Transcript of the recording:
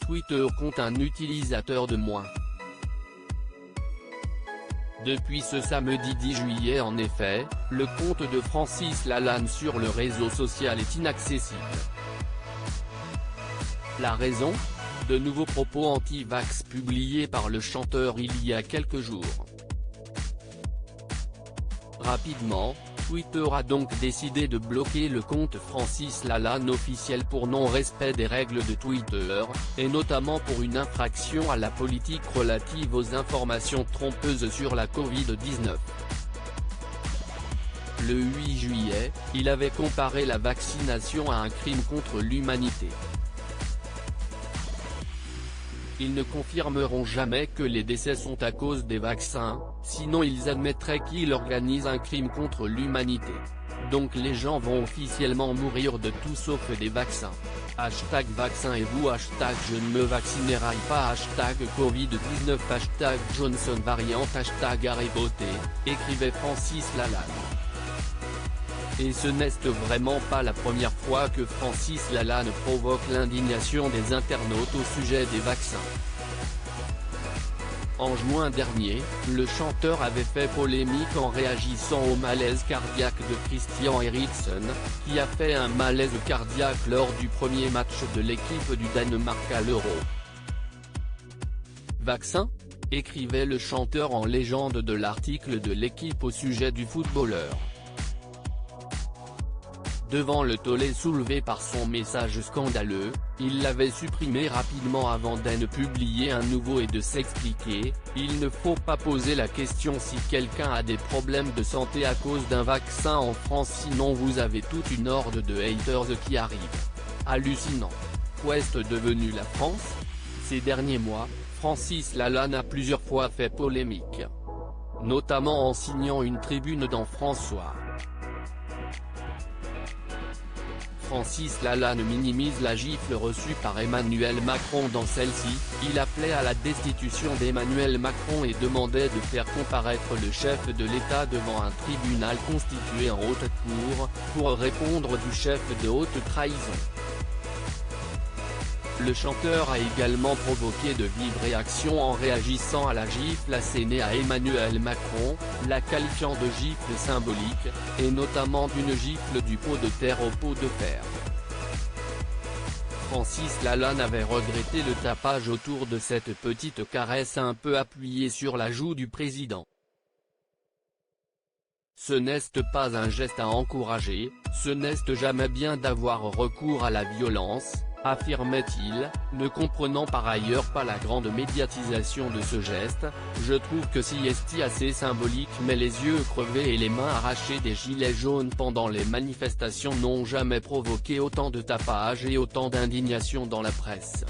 Twitter compte un utilisateur de moins. Depuis ce samedi 10 juillet en effet, le compte de Francis Lalanne sur le réseau social est inaccessible. La raison ? De nouveaux propos anti-vax publiés par le chanteur il y a quelques jours. Rapidement, Twitter a donc décidé de bloquer le compte Francis Lalanne officiel pour non-respect des règles de Twitter, et notamment pour une infraction à la politique relative aux informations trompeuses sur la Covid-19. Le 8 juillet, il avait comparé la vaccination à un crime contre l'humanité. Ils ne confirmeront jamais que les décès sont à cause des vaccins, sinon ils admettraient qu'ils organisent un crime contre l'humanité. Donc les gens vont officiellement mourir de tout sauf des vaccins. Hashtag vaccin et vous hashtag je ne me vaccinerai pas hashtag Covid-19 hashtag Johnson variante hashtag arrêt beauté, écrivait Francis Lalanne. Et ce n'est vraiment pas la première fois que Francis Lalanne provoque l'indignation des internautes au sujet des vaccins. En juin dernier, le chanteur avait fait polémique en réagissant au malaise cardiaque de Christian Eriksen, qui a fait un malaise cardiaque lors du premier match de l'équipe du Danemark à l'Euro. Vaccin ? Écrivait le chanteur en légende de l'article de l'équipe au sujet du footballeur. Devant le tollé soulevé par son message scandaleux, il l'avait supprimé rapidement avant de publier un nouveau et de s'expliquer. Il ne faut pas poser la question si quelqu'un a des problèmes de santé à cause d'un vaccin en France, sinon vous avez toute une horde de haters qui arrive. Hallucinant. Qu'est-ce devenu la France ? Ces derniers mois, Francis Lalanne a plusieurs fois fait polémique. Notamment en signant une tribune dans François. Francis Lalanne minimise la gifle reçue par Emmanuel Macron dans celle-ci. Il appelait à la destitution d'Emmanuel Macron et demandait de faire comparaître le chef de l'État devant un tribunal constitué en haute cour, pour répondre du chef de haute trahison. Le chanteur a également provoqué de vives réactions en réagissant à la gifle assénée à Emmanuel Macron, la qualifiant de gifle symbolique, et notamment d'une gifle du pot de terre au pot de fer. Francis Lalanne avait regretté le tapage autour de cette petite caresse un peu appuyée sur la joue du président. Ce n'est pas un geste à encourager, ce n'est jamais bien d'avoir recours à la violence, affirmait-il, ne comprenant par ailleurs pas la grande médiatisation de ce geste. Je trouve que si est assez symbolique, mais les yeux crevés et les mains arrachées des gilets jaunes pendant les manifestations n'ont jamais provoqué autant de tapage et autant d'indignation dans la presse.